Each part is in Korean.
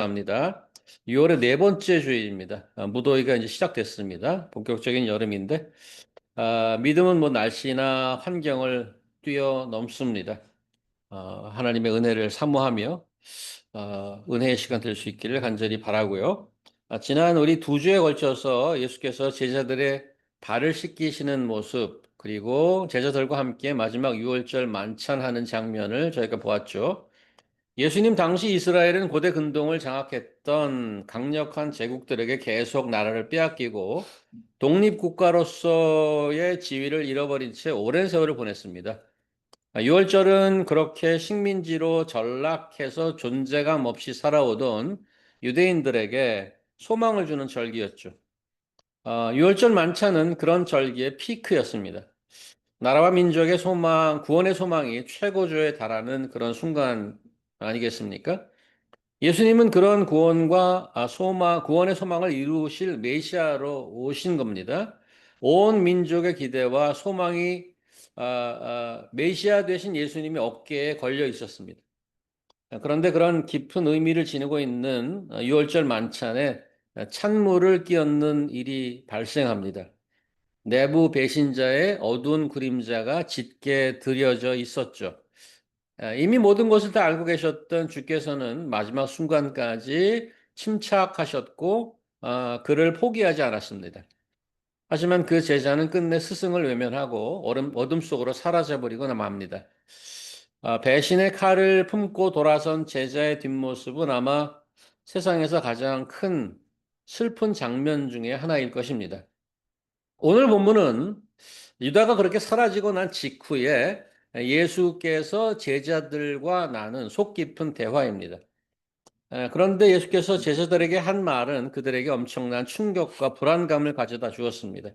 합니다. 6월의 네 번째 주일입니다. 무더위가 이제 시작됐습니다. 본격적인 여름인데, 믿음은 뭐 날씨나 환경을 뛰어넘습니다. 하나님의 은혜를 사모하며, 은혜의 시간 될 수 있기를 간절히 바라고요. 지난 우리 두 주에 걸쳐서 예수께서 제자들의 발을 씻기시는 모습, 그리고 제자들과 함께 마지막 유월절 만찬하는 장면을 저희가 보았죠. 예수님 당시 이스라엘은 고대 근동을 장악했던 강력한 제국들에게 계속 나라를 빼앗기고 독립국가로서의 지위를 잃어버린 채 오랜 세월을 보냈습니다. 유월절은 그렇게 식민지로 전락해서 존재감 없이 살아오던 유대인들에게 소망을 주는 절기였죠. 유월절 만찬은 그런 절기의 피크였습니다. 나라와 민족의 소망, 구원의 소망이 최고조에 달하는 그런 순간 아니겠습니까? 예수님은 그런 구원과 구원의 소망을 이루실 메시아로 오신 겁니다. 온 민족의 기대와 소망이 메시아 되신 예수님의 어깨에 걸려 있었습니다. 그런데 그런 깊은 의미를 지니고 있는 유월절 만찬에 찬물을 끼얹는 일이 발생합니다. 내부 배신자의 어두운 그림자가 짙게 드려져 있었죠. 이미 모든 것을 다 알고 계셨던 주께서는 마지막 순간까지 침착하셨고, 그를 포기하지 않았습니다. 하지만 그 제자는 끝내 스승을 외면하고 어둠 속으로 사라져버리고 맙니다. 배신의 칼을 품고 돌아선 제자의 뒷모습은 아마 세상에서 가장 큰 슬픈 장면 중에 하나일 것입니다. 오늘 본문은 유다가 그렇게 사라지고 난 직후에 예수께서 제자들과 나눈 속 깊은 대화입니다. 그런데 예수께서 제자들에게 한 말은 그들에게 엄청난 충격과 불안감을 가져다 주었습니다.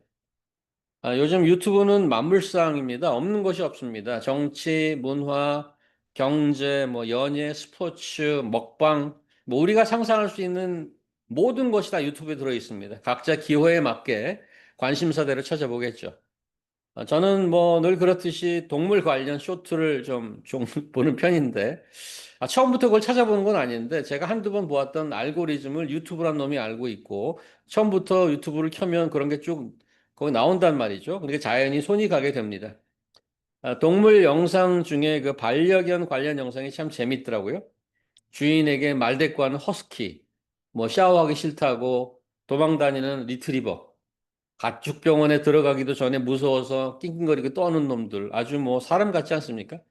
요즘 유튜브는 만물상입니다. 없는 것이 없습니다. 정치, 문화, 경제, 뭐 연예, 스포츠, 먹방, 뭐 우리가 상상할 수 있는 모든 것이 다 유튜브에 들어 있습니다. 각자 기호에 맞게 관심사대로 찾아보겠죠. 저는 뭐 늘 그렇듯이 동물 관련 쇼트를 좀 보는 편인데, 처음부터 그걸 찾아보는 건 아닌데, 제가 한두 번 보았던 알고리즘을 유튜브란 놈이 알고 있고, 처음부터 유튜브를 켜면 그런 게 쭉 거기 나온단 말이죠. 그러니까 자연히 손이 가게 됩니다. 동물 영상 중에 그 반려견 관련 영상이 참 재밌더라고요. 주인에게 말대꾸하는 허스키, 뭐 샤워하기 싫다고 도망다니는 리트리버, 가축병원에 들어가기도 전에 무서워서 낑낑거리고 떠는 놈들. 아주 뭐 사람 같지 않습니까?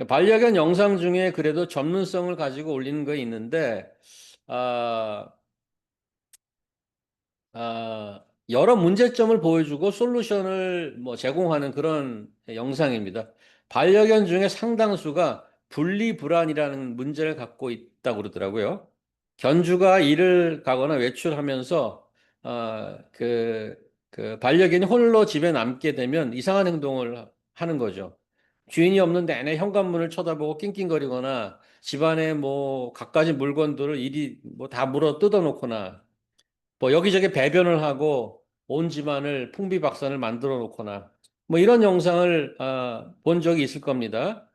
반려견 영상 중에 그래도 전문성을 가지고 올리는 거 있는데, 아, 여러 문제점을 보여주고 솔루션을 뭐 제공하는 그런 영상입니다. 반려견 중에 상당수가 분리불안이라는 문제를 갖고 있다고 그러더라고요. 견주가 일을 가거나 외출하면서 그 반려견이 홀로 집에 남게 되면 이상한 행동을 하는 거죠. 주인이 없는 내내 현관문을 쳐다보고 낑낑거리거나 집안에 뭐 갖가지 물건들을 이리 뭐 다 물어 뜯어놓거나 뭐 여기저기 배변을 하고 온 집안을 풍비박산을 만들어 놓거나 뭐 이런 영상을 본 적이 있을 겁니다.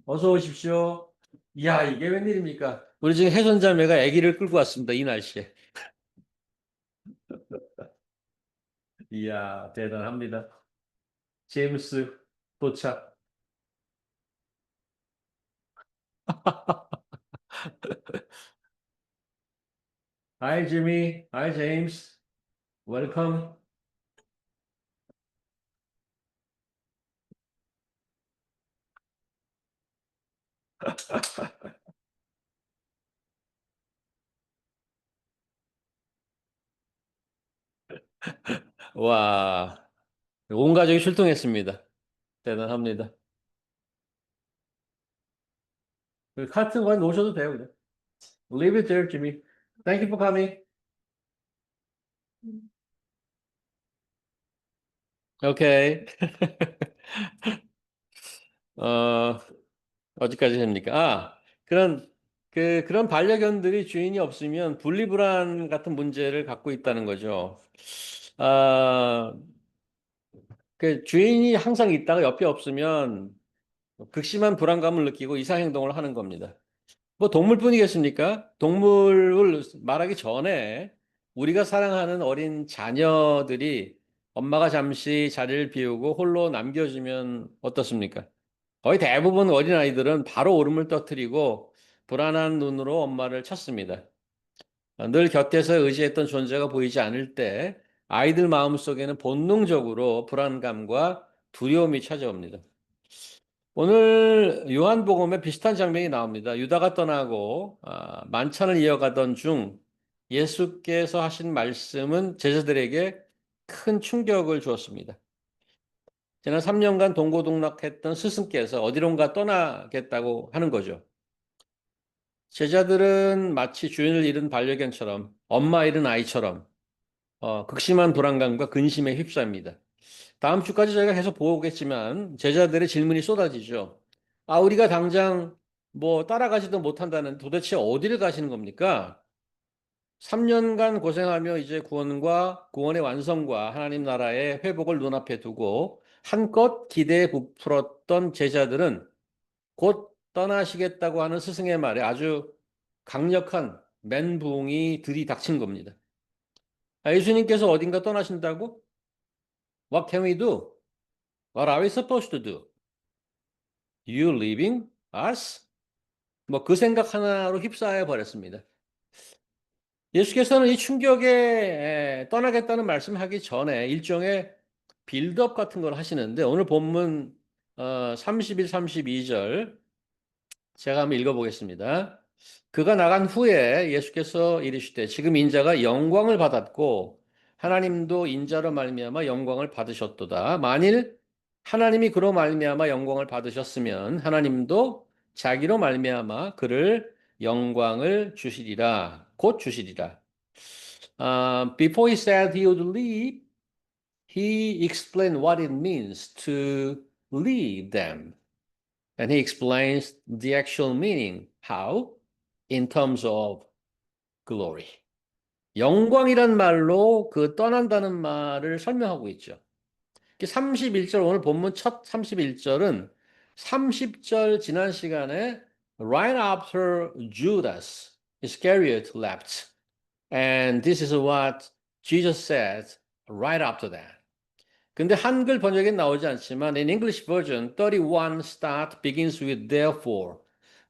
어서 오십시오. 이야, 이게 웬일입니까? 우리 지금 해손자매가 아기를 끌고 왔습니다. 이 날씨에. 이야, 대단합니다. 제임스 도착. Hi, Jimmy. Hi, James. Welcome. 와, 온 가족이 출동했습니다. 대단합니다. 그 카트 거 놓으셔도 돼요, 그냥. Leave it there, Jimmy. Thank you for coming. 오케이. 어, 어디까지 됩니까? 그런 반려견들이 주인이 없으면 분리불안 같은 문제를 갖고 있다는 거죠. 아, 그 주인이 항상 있다가 옆에 없으면 극심한 불안감을 느끼고 이상 행동을 하는 겁니다. 뭐 동물뿐이겠습니까? 동물을 말하기 전에 우리가 사랑하는 어린 자녀들이 엄마가 잠시 자리를 비우고 홀로 남겨주면 어떻습니까? 거의 대부분 어린아이들은 바로 울음을 터뜨리고 불안한 눈으로 엄마를 찾습니다. 늘 곁에서 의지했던 존재가 보이지 않을 때 아이들 마음속에는 본능적으로 불안감과 두려움이 찾아옵니다. 오늘 요한복음에 비슷한 장면이 나옵니다. 유다가 떠나고 만찬을 이어가던 중 예수께서 하신 말씀은 제자들에게 큰 충격을 주었습니다. 지난 3년간 동고동락했던 스승께서 어디론가 떠나겠다고 하는 거죠. 제자들은 마치 주인을 잃은 반려견처럼 엄마 잃은 아이처럼 극심한 불안감과 근심에 휩싸입니다. 다음 주까지 저희가 계속 보겠지만 제자들의 질문이 쏟아지죠. 우리가 당장 뭐 따라가지도 못한다는 도대체 어디를 가시는 겁니까? 3년간 고생하며 이제 구원과 구원의 완성과 하나님 나라의 회복을 눈앞에 두고 한껏 기대에 부풀었던 제자들은 곧 떠나시겠다고 하는 스승의 말에 아주 강력한 멘붕이 들이닥친 겁니다. 예수님께서 어딘가 떠나신다고? What can we do? What are we supposed to do? You leaving us? 뭐 그 생각 하나로 휩싸여 버렸습니다. 예수께서는 이 충격에 떠나겠다는 말씀하기 전에 일종의 빌드업 같은 걸 하시는데 오늘 본문 31, 32절 제가 한번 읽어보겠습니다. 그가 나간 후에 예수께서 이르시되 지금 인자가 영광을 받았고 하나님도 인자로 말미암아 영광을 받으셨도다. 만일 하나님이 그로 말미암아 영광을 받으셨으면 하나님도 자기로 말미암아 그를 영광을 주시리라. 곧 주시리라. Before he said he would leave, he explained what it means to leave them. And he explains the actual meaning. How? In terms of glory. 영광이란 말로 그 떠난다는 말을 설명하고 있죠. 31절, 오늘 본문 첫 31절은 30절 지난 시간에 right after Judas Iscariot left. And this is what Jesus said right after that. 근데 한글 번역엔 나오지 않지만 in English version 31 start begins with therefore.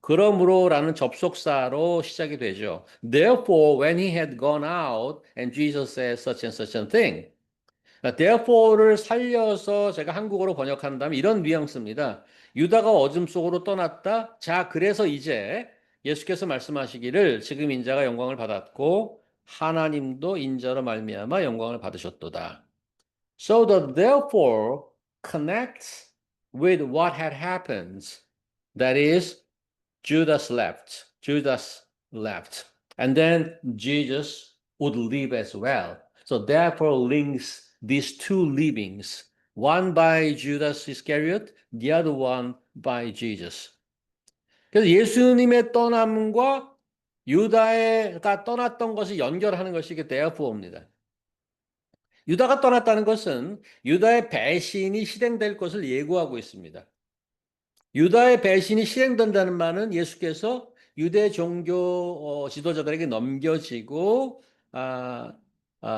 그러므로라는 접속사로 시작이 되죠. Therefore when he had gone out and Jesus said such and such a thing. therefore를 살려서 제가 한국어로 번역한다면 이런 뉘앙스입니다. 유다가 어둠 속으로 떠났다. 자, 그래서 이제 예수께서 말씀하시기를 지금 인자가 영광을 받았고 하나님도 인자로 말미암아 영광을 받으셨도다. So the therefore connects with what had happened. That is, Judas left. Judas left. And then Jesus would leave as well. So therefore links these two leavings. One by Judas Iscariot, the other one by Jesus. 그래서 예수님의 떠남과 유다가 떠났던 것을 연결하는 것이 이게 therefore입니다. 유다가 떠났다는 것은 유다의 배신이 실행될 것을 예고하고 있습니다. 유다의 배신이 실행된다는 말은 예수께서 유대 종교 지도자들에게 넘겨지고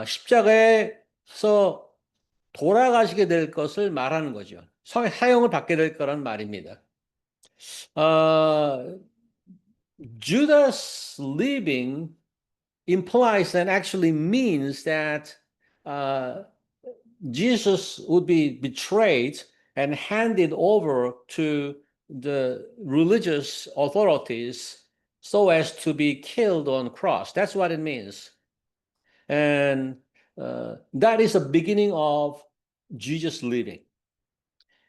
십자가에서 돌아가시게 될 것을 말하는 거죠. 사형을 받게 될 거란 말입니다. Judas leaving implies and actually means that Jesus would be betrayed and handed over to the religious authorities so as to be killed on cross. That's what it means. And that is the beginning of Jesus leaving.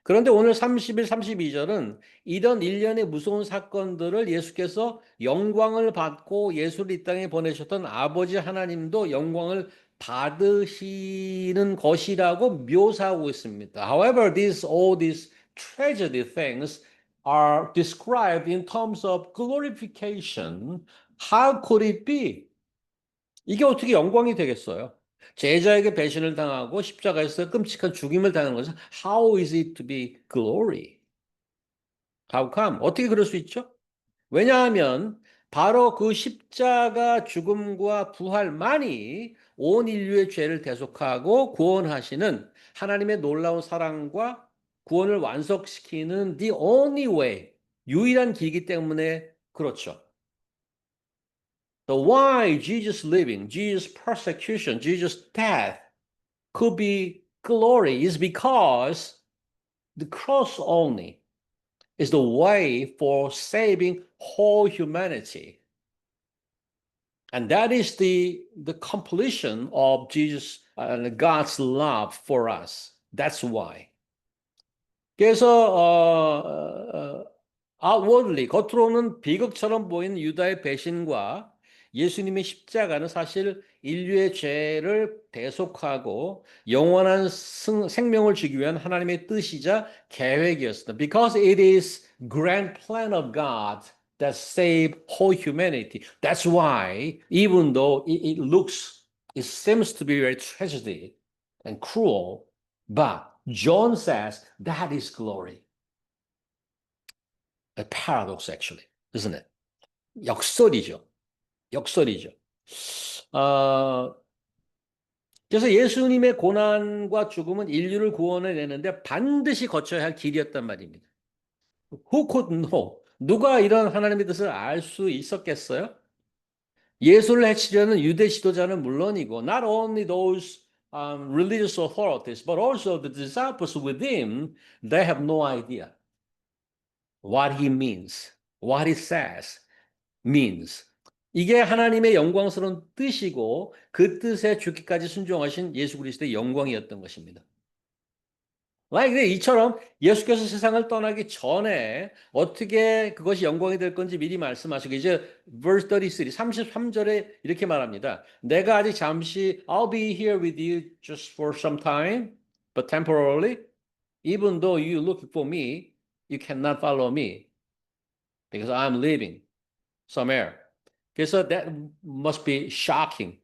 그런데 오늘 31, 32절은 이런 일련의 무서운 사건들을 예수께서 영광을 받고 예수를 이 땅에 보내셨던 아버지 하나님도 영광을 받으시는 것이라고 묘사하고 있습니다. However, all these tragedy things are described in terms of glorification. How could it be? 이게 어떻게 영광이 되겠어요? 제자에게 배신을 당하고 십자가에서 끔찍한 죽임을 당하는 것은 How is it to be glory? How come? 어떻게 그럴 수 있죠? 왜냐하면 바로 그 십자가 죽음과 부활만이 온 인류의 죄를 대속하고 구원하시는 하나님의 놀라운 사랑과 구원을 완성시키는 the only way, 유일한 길이기 때문에 그렇죠. The why Jesus living, Jesus persecution, Jesus death could be glory is because the cross only is the way for saving whole humanity. And that is the completion of Jesus and God's love for us. That's why. 그래서 outwardly 겉으로는 비극처럼 보이는 유다의 배신과 예수님의 십자가는 사실 인류의 죄를 대속하고 영원한 생명을 주기 위한 하나님의 뜻이자 계획이었습니다. Because it is grand plan of God that save whole humanity. That's why even though it seems to be very tragedy and cruel, but John says that is glory. A paradox, actually, isn't it? 역설이죠. 역설이죠. 어, 그래서 예수님의 고난과 죽음은 인류를 구원해내는데 반드시 거쳐야 할 길이었단 말입니다. Who could know? 누가 이런 하나님의 뜻을 알 수 있었겠어요? 예수를 해치려는 유대 지도자는 물론이고, not only those religious authorities, but also the disciples with him, they have no idea what he means, what he says. means. 이게 하나님의 영광스러운 뜻이고 그 뜻에 죽기까지 순종하신 예수 그리스도의 영광이었던 것입니다. 이처럼 예수께서 세상을 떠나기 전에 어떻게 그것이 영광이 될 건지 미리 말씀하시고 이제 verse 33, 33절에 이렇게 말합니다. 내가 아직 잠시 I'll be here with you just for some time, but temporarily, even though you look for me, you cannot follow me because I'm leaving somewhere. 그래서 that must be shocking.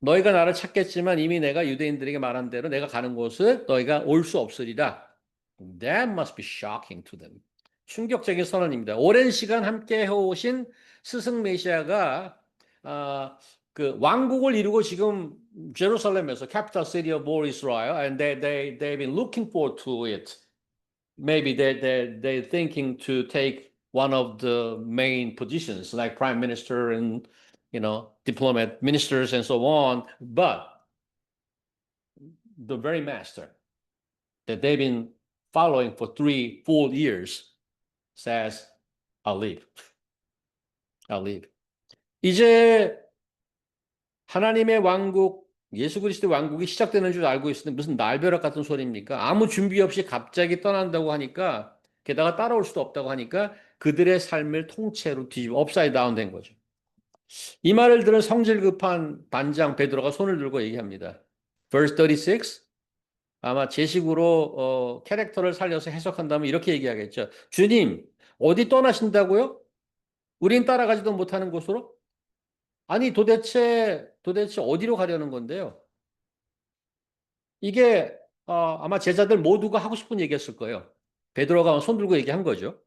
너희가 나를 찾겠지만 이미 내가 유대인들에게 말한 대로 내가 가는 곳을 너희가 올 수 없으리라. That must be shocking to them. 충격적인 선언입니다. 오랜 시간 함께 해오신 스승 메시아가 그 왕국을 이루고 지금 제루살렘에서 capital city of all Israel, and they've been looking forward to it. Maybe they're thinking to take one of the main positions like prime minister and diplomat ministers and so on, but the very master that they've been following for 3 full years says, I'll leave. I'll leave. 이제 하나님의 왕국, 예수 그리스도의 왕국이 시작되는 줄 알고 있으니 무슨 날벼락 같은 소리입니까? 아무 준비 없이 갑자기 떠난다고 하니까 게다가 따라올 수도 없다고 하니까 그들의 삶을 통째로 뒤집어 업사이드 다운 된 거죠. 이 말을 들은 성질 급한 반장 베드로가 손을 들고 얘기합니다. Verse 36 아마 제 식으로 캐릭터를 살려서 해석한다면 이렇게 얘기하겠죠. 주님, 어디 떠나신다고요? 우린 따라가지도 못하는 곳으로? 아니 도대체 어디로 가려는 건데요? 이게 아마 제자들 모두가 하고 싶은 얘기였을 거예요. 베드로가 손 들고 얘기한 거죠.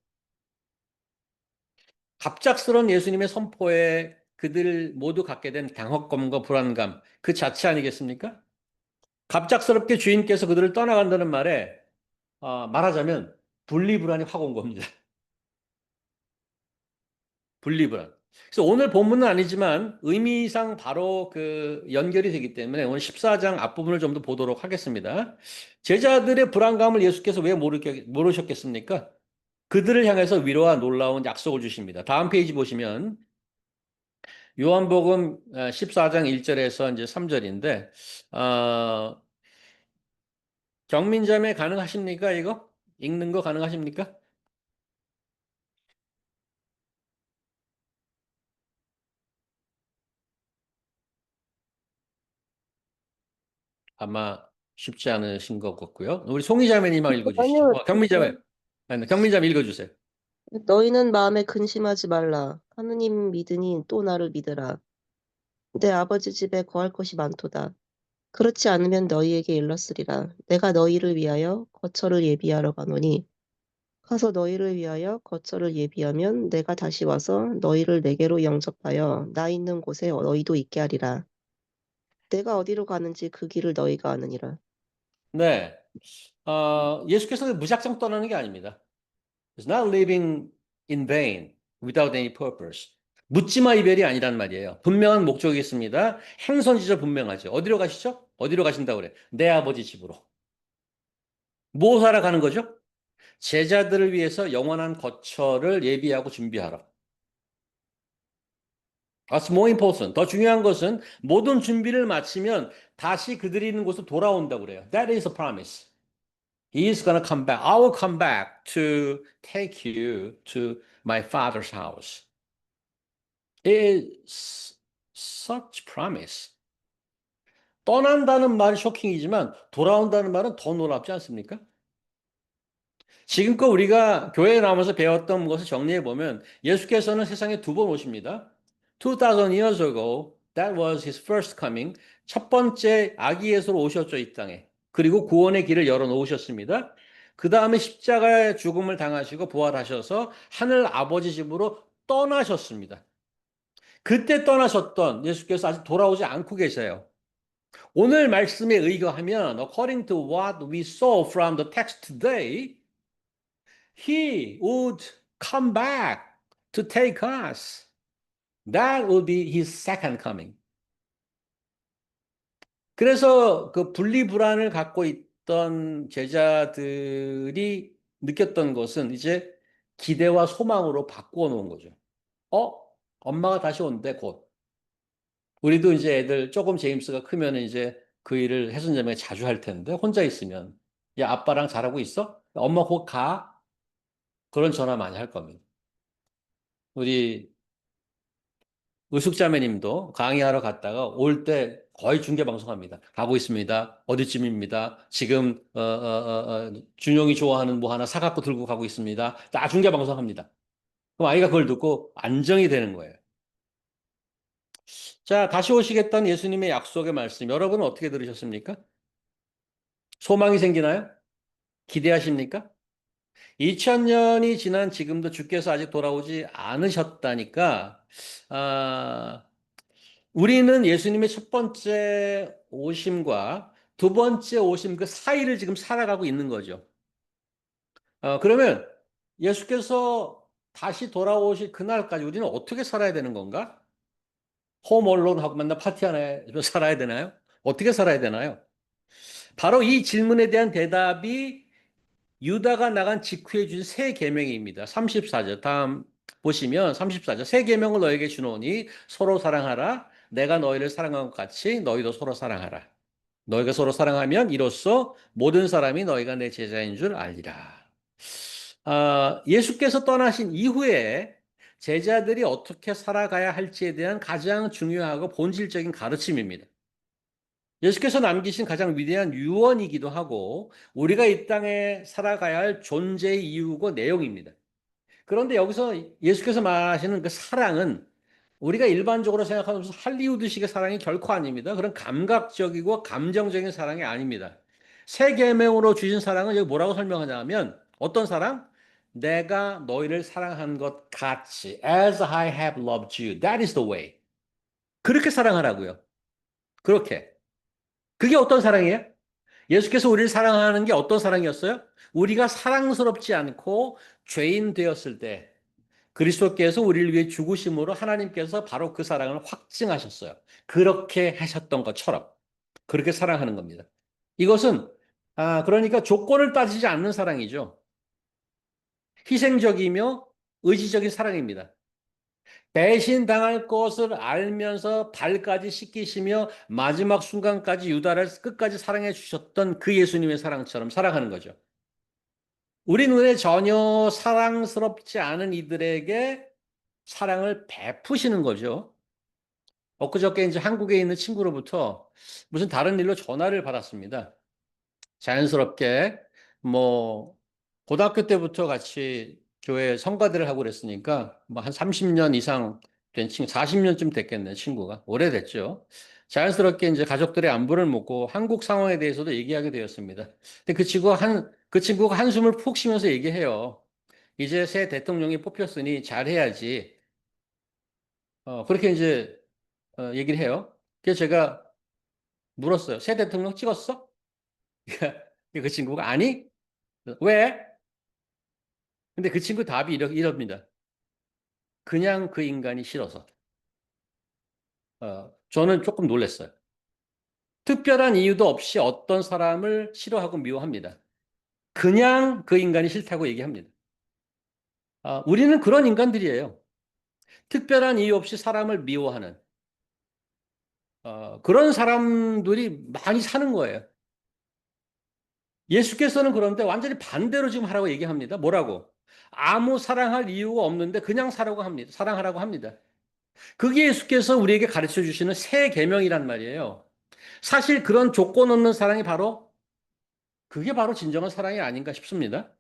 갑작스러운 예수님의 선포에 그들 모두 갖게 된 당혹감과 불안감 그 자체 아니겠습니까? 갑작스럽게 주인께서 그들을 떠나간다는 말에 말하자면 분리불안이 확 온 겁니다. 분리불안. 그래서 오늘 본문은 아니지만 의미상 바로 그 연결이 되기 때문에 오늘 14장 앞부분을 좀 더 보도록 하겠습니다. 제자들의 불안감을 예수께서 왜 모르셨겠습니까? 그들을 향해서 위로와 놀라운 약속을 주십니다. 다음 페이지 보시면 요한복음 14장 1절에서 이제 3절인데 경민자매 가능하십니까? 이거? 읽는 거 가능하십니까? 아마 쉽지 않으신 것 같고요. 우리 송이자매님만 읽어주시죠. 아니요, 경민자매. 아니, 경민자매 읽어주세요. 너희는 마음에 근심하지 말라. 하느님 믿으니 또 나를 믿으라. 내 아버지 집에 거할 것이 많도다. 그렇지 않으면 너희에게 일렀으리라. 내가 너희를 위하여 거처를 예비하러 가노니 가서 너희를 위하여 거처를 예비하면 내가 다시 와서 너희를 내게로 영접하여 나 있는 곳에 너희도 있게 하리라. 내가 어디로 가는지 그 길을 너희가 아느니라. 네. 예수께서 무작정 떠나는 게 아닙니다. It's not living in vain without any purpose. 묻지마 이별이 아니란 말이에요. 분명한 목적이 있습니다. 행선지절 분명하죠. 어디로 가시죠? 어디로 가신다고 그래? 내 아버지 집으로. 뭐 하러 가는 거죠? 제자들을 위해서 영원한 거처를 예비하고 준비하라. That's more important. 더 중요한 것은 모든 준비를 마치면 다시 그들이 있는 곳으로 돌아온다고 그래요. That is a promise. He is gonna come back. I will come back to take you to my father's house. It's such promise. 떠난다는 말이 쇼킹이지만 돌아온다는 말은 더 놀랍지 않습니까? 지금껏 우리가 교회에 나오면서 배웠던 것을 정리해 보면 예수께서는 세상에 두 번 오십니다. 2000 years ago, that was his first coming. 첫 번째 아기 예수로 오셨죠, 이 땅에. 그리고 구원의 길을 열어 놓으셨습니다. 그 다음에 십자가의 죽음을 당하시고 부활하셔서 하늘 아버지 집으로 떠나셨습니다. 그때 떠나셨던 예수께서 아직 돌아오지 않고 계세요. 오늘 말씀에 의거하면 according to what we saw from the text today, he would come back to take us. That will be his second coming. 그래서 그 분리불안을 갖고 있던 제자들이 느꼈던 것은 이제 기대와 소망으로 바꾸어 놓은 거죠. 어? 엄마가 다시 온대, 곧. 우리도 이제 애들 조금 제임스가 크면 이제 그 일을 해선자매가 자주 할 텐데 혼자 있으면 야 아빠랑 잘하고 있어? 엄마 곧 가? 그런 전화 많이 할 겁니다. 우리 의숙자매님도 강의하러 갔다가 올 때 거의 중계 방송합니다. 가고 있습니다. 어디쯤입니다. 지금 준용이 좋아하는 뭐 하나 사갖고 들고 가고 있습니다. 다 중계 방송합니다. 그럼 아이가 그걸 듣고 안정이 되는 거예요. 자, 다시 오시겠다는 예수님의 약속의 말씀 여러분은 어떻게 들으셨습니까? 소망이 생기나요? 기대하십니까? 2000년이 지난 지금도 주께서 아직 돌아오지 않으셨다니까, 아, 우리는 예수님의 첫 번째 오심과 두 번째 오심 그 사이를 지금 살아가고 있는 거죠. 그러면 예수께서 다시 돌아오실 그날까지 우리는 어떻게 살아야 되는 건가? 홈 언론하고 맨날 파티하나 살아야 되나요? 어떻게 살아야 되나요? 바로 이 질문에 대한 대답이 유다가 나간 직후에 준 새 계명입니다. 34절 다음 보시면 34절 새 계명을 너에게 주노니 서로 사랑하라. 내가 너희를 사랑한 것 같이 너희도 서로 사랑하라. 너희가 서로 사랑하면 이로써 모든 사람이 너희가 내 제자인 줄 알리라. 예수께서 떠나신 이후에 제자들이 어떻게 살아가야 할지에 대한 가장 중요하고 본질적인 가르침입니다. 예수께서 남기신 가장 위대한 유언이기도 하고 우리가 이 땅에 살아가야 할 존재의 이유고 내용입니다. 그런데 여기서 예수께서 말하시는 그 사랑은 우리가 일반적으로 생각하는 무슨 할리우드식의 사랑이 결코 아닙니다. 그런 감각적이고 감정적인 사랑이 아닙니다. 새 계명으로 주신 사랑은 여기 뭐라고 설명하냐면 어떤 사랑? 내가 너희를 사랑한 것 같이 as I have loved you. That is the way. 그렇게 사랑하라고요. 그렇게. 그게 어떤 사랑이에요? 예수께서 우리를 사랑하는 게 어떤 사랑이었어요? 우리가 사랑스럽지 않고 죄인 되었을 때 그리스도께서 우리를 위해 죽으심으로 하나님께서 바로 그 사랑을 확증하셨어요. 그렇게 하셨던 것처럼 그렇게 사랑하는 겁니다. 이것은 그러니까 조건을 따지지 않는 사랑이죠. 희생적이며 의지적인 사랑입니다. 배신당할 것을 알면서 발까지 씻기시며 마지막 순간까지 유다를 끝까지 사랑해 주셨던 그 예수님의 사랑처럼 사랑하는 거죠. 우리 눈에 전혀 사랑스럽지 않은 이들에게 사랑을 베푸시는 거죠. 엊그저께 이제 한국에 있는 친구로부터 무슨 다른 일로 전화를 받았습니다. 자연스럽게 뭐 고등학교 때부터 같이 교회 성가대를 하고 그랬으니까 뭐 한 30년 이상 된 친구, 40년쯤 됐겠네, 친구가. 오래됐죠. 자연스럽게 이제 가족들의 안부를 묻고 한국 상황에 대해서도 얘기하게 되었습니다. 근데 그 친구가 한숨을 푹 쉬면서 얘기해요. 이제 새 대통령이 뽑혔으니 잘해야지. 그렇게 이제 얘기를 해요. 그래서 제가 물었어요. 새 대통령 찍었어? 그 친구가 아니? 왜? 근데 그 친구 답이 이럽니다. 그냥 그 인간이 싫어서. 저는 조금 놀랐어요. 특별한 이유도 없이 어떤 사람을 싫어하고 미워합니다. 그냥 그 인간이 싫다고 얘기합니다. 우리는 그런 인간들이에요. 특별한 이유 없이 사람을 미워하는 그런 사람들이 많이 사는 거예요. 예수께서는 그런데 완전히 반대로 지금 하라고 얘기합니다. 뭐라고? 아무 사랑할 이유가 없는데 그냥 사라고 합니다. 사랑하라고 합니다. 그게 예수께서 우리에게 가르쳐 주시는 새 계명이란 말이에요. 사실 그런 조건 없는 사랑이 그게 바로 진정한 사랑이 아닌가 싶습니다.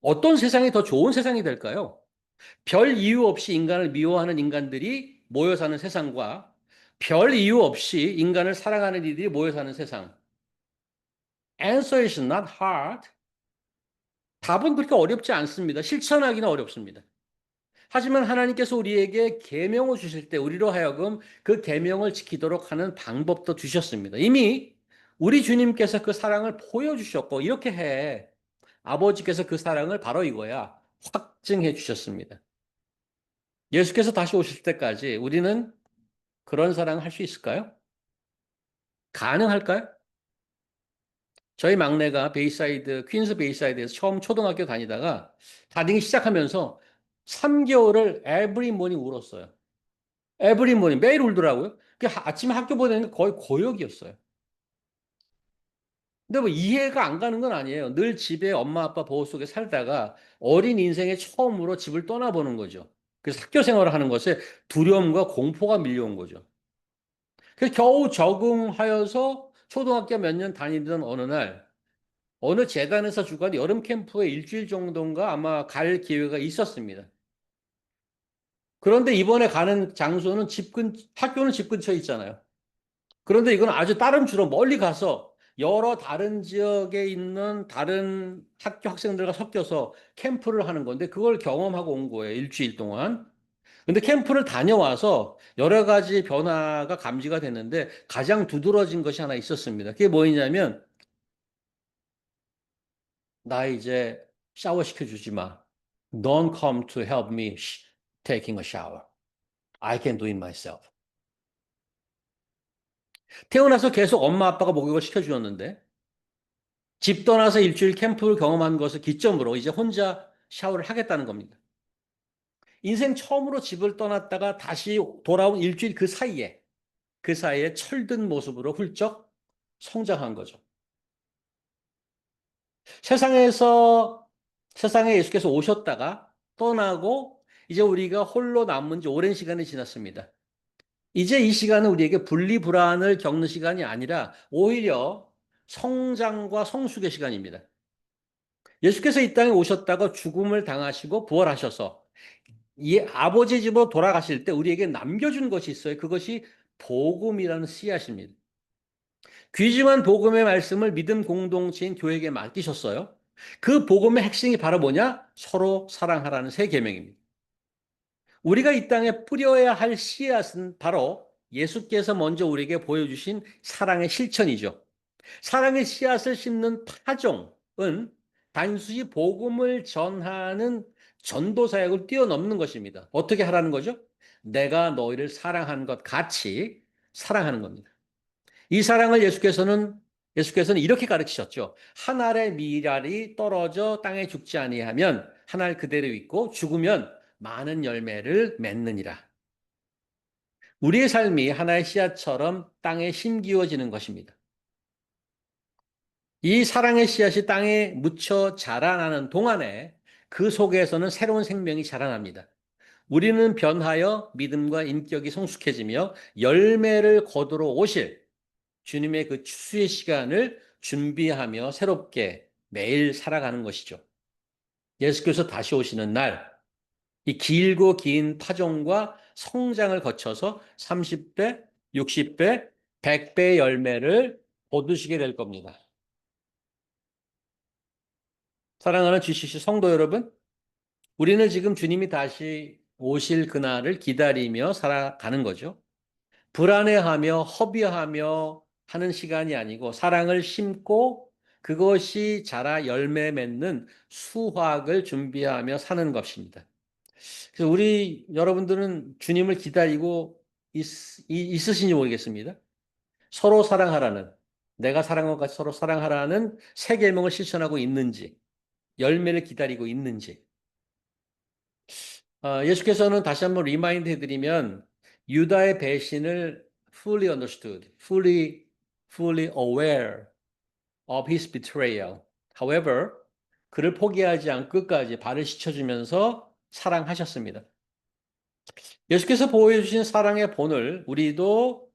어떤 세상이 더 좋은 세상이 될까요? 별 이유 없이 인간을 미워하는 인간들이 모여 사는 세상과 별 이유 없이 인간을 사랑하는 이들이 모여 사는 세상. Answer is not hard. 답은 그렇게 어렵지 않습니다. 실천하기는 어렵습니다. 하지만 하나님께서 우리에게 계명을 주실 때 우리로 하여금 그 계명을 지키도록 하는 방법도 주셨습니다. 이미 우리 주님께서 그 사랑을 보여주셨고 이렇게 해. 아버지께서 그 사랑을 바로 이거야. 확증해 주셨습니다. 예수께서 다시 오실 때까지 우리는 그런 사랑을 할 수 있을까요? 가능할까요? 저희 막내가 퀸스 베이사이드에서 처음 초등학교 다니다가 다니기 시작하면서 3개월을 에브리 모닝 울었어요. 에브리 모닝 매일 울더라고요. 아침에 학교 보내는 게 거의 고역이었어요. 근데 뭐 이해가 안 가는 건 아니에요. 늘 집에 엄마 아빠 보호 속에 살다가 어린 인생의 처음으로 집을 떠나보는 거죠. 그래서 학교 생활을 하는 것에 두려움과 공포가 밀려온 거죠. 그래서 겨우 적응하여서 초등학교 몇 년 다니던 어느 날 어느 재단에서 주관 여름 캠프에 일주일 정도인가 아마 갈 기회가 있었습니다. 그런데 이번에 가는 장소는 학교는 집 근처에 있잖아요. 그런데 이건 아주 다른 주로 멀리 가서 여러 다른 지역에 있는 다른 학교 학생들과 섞여서 캠프를 하는 건데 그걸 경험하고 온 거예요. 일주일 동안. 근데 캠프를 다녀와서 여러 가지 변화가 감지가 됐는데 가장 두드러진 것이 하나 있었습니다. 그게 뭐였냐면 나 이제 샤워 시켜주지 마. Don't come to help me taking a shower. I can do it myself. 태어나서 계속 엄마 아빠가 목욕을 시켜주었는데 집 떠나서 일주일 캠프를 경험한 것을 기점으로 이제 혼자 샤워를 하겠다는 겁니다. 인생 처음으로 집을 떠났다가 다시 돌아온 일주일 그 사이에 철든 모습으로 훌쩍 성장한 거죠. 세상에서 세상에 예수께서 오셨다가 떠나고 이제 우리가 홀로 남은 지 오랜 시간이 지났습니다. 이제 이 시간은 우리에게 분리불안을 겪는 시간이 아니라 오히려 성장과 성숙의 시간입니다. 예수께서 이 땅에 오셨다가 죽음을 당하시고 부활하셔서 이 아버지 집으로 돌아가실 때 우리에게 남겨준 것이 있어요. 그것이 복음이라는 씨앗입니다. 귀중한 복음의 말씀을 믿음 공동체인 교회에게 맡기셨어요. 그 복음의 핵심이 바로 뭐냐? 서로 사랑하라는 새 계명입니다. 우리가 이 땅에 뿌려야 할 씨앗은 바로 예수께서 먼저 우리에게 보여주신 사랑의 실천이죠. 사랑의 씨앗을 심는 파종은 단순히 복음을 전하는 전도 사역을 뛰어넘는 것입니다. 어떻게 하라는 거죠? 내가 너희를 사랑한 것 같이 사랑하는 겁니다. 이 사랑을 예수께서는 이렇게 가르치셨죠. 한 알의 밀알이 떨어져 땅에 죽지 아니하면 한 알 그대로 있고 죽으면 많은 열매를 맺느니라. 우리의 삶이 하나의 씨앗처럼 땅에 심기워지는 것입니다. 이 사랑의 씨앗이 땅에 묻혀 자라나는 동안에 그 속에서는 새로운 생명이 자라납니다. 우리는 변하여 믿음과 인격이 성숙해지며 열매를 거두러 오실 주님의 그 추수의 시간을 준비하며 새롭게 매일 살아가는 것이죠. 예수께서 다시 오시는 날, 이 길고 긴 파종과 성장을 거쳐서 30배, 60배, 100배의 열매를 거두시게 될 겁니다. 사랑하는 GCC 성도 여러분, 우리는 지금 주님이 다시 오실 그날을 기다리며 살아가는 거죠. 불안해하며 허비하며 하는 시간이 아니고 사랑을 심고 그것이 자라 열매 맺는 수확을 준비하며 사는 것입니다. 그래서 우리 여러분들은 주님을 기다리고 있으신지 모르겠습니다. 서로 사랑하라는, 내가 사랑한 것 같이 서로 사랑하라는 세 계명을 실천하고 있는지, 열매를 기다리고 있는지. 예수께서는 다시 한번 리마인드 해드리면 유다의 배신을 fully understood, fully aware of his betrayal. However, 그를 포기하지 않고 끝까지 발을 씻겨주면서 사랑하셨습니다. 예수께서 보여주신 사랑의 본을 우리도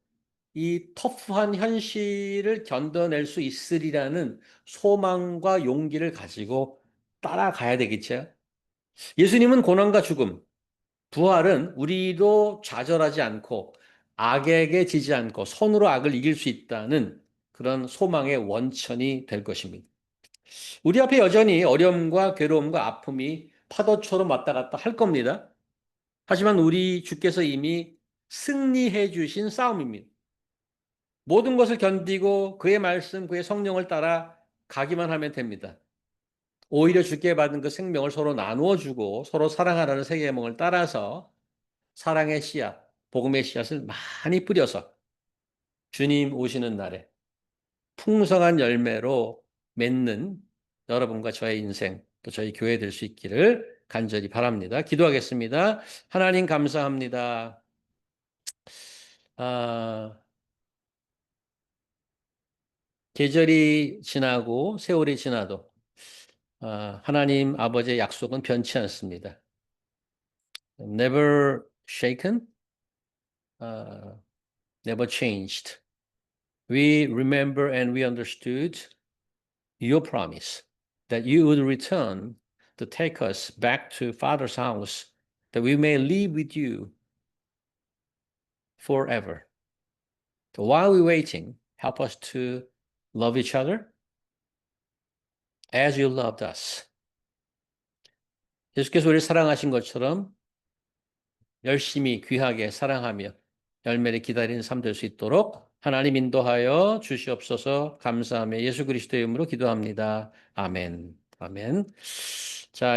이 터프한 현실을 견뎌낼 수 있으리라는 소망과 용기를 가지고 따라가야 되겠죠. 예수님은 고난과 죽음, 부활은 우리도 좌절하지 않고 악에게 지지 않고 손으로 악을 이길 수 있다는 그런 소망의 원천이 될 것입니다. 우리 앞에 여전히 어려움과 괴로움과 아픔이 파도처럼 왔다 갔다 할 겁니다. 하지만 우리 주께서 이미 승리해 주신 싸움입니다. 모든 것을 견디고 그의 말씀, 그의 성령을 따라 가기만 하면 됩니다. 오히려 주께 받은 그 생명을 서로 나누어 주고 서로 사랑하라는 세 계명을 따라서 사랑의 씨앗, 복음의 씨앗을 많이 뿌려서 주님 오시는 날에 풍성한 열매로 맺는 여러분과 저의 인생, 또 저희 교회 될 수 있기를 간절히 바랍니다. 기도하겠습니다. 하나님 감사합니다. 아, 계절이 지나고 세월이 지나도 하나님 아버지의 약속은 변치 않습니다. Never shaken, uh, never changed. We remember and we understood your promise that you would return to take us back to Father's house, that we may live with you forever. So while we're waiting, help us to love each other as you loved us. 예수께서 우리를 사랑하신 것처럼 열심히 귀하게 사랑하며 열매를 기다리는 삶 될 수 있도록 하나님 인도하여 주시옵소서. 감사하며 예수 그리스도의 이름으로 기도합니다. 아멘. 아멘. 자,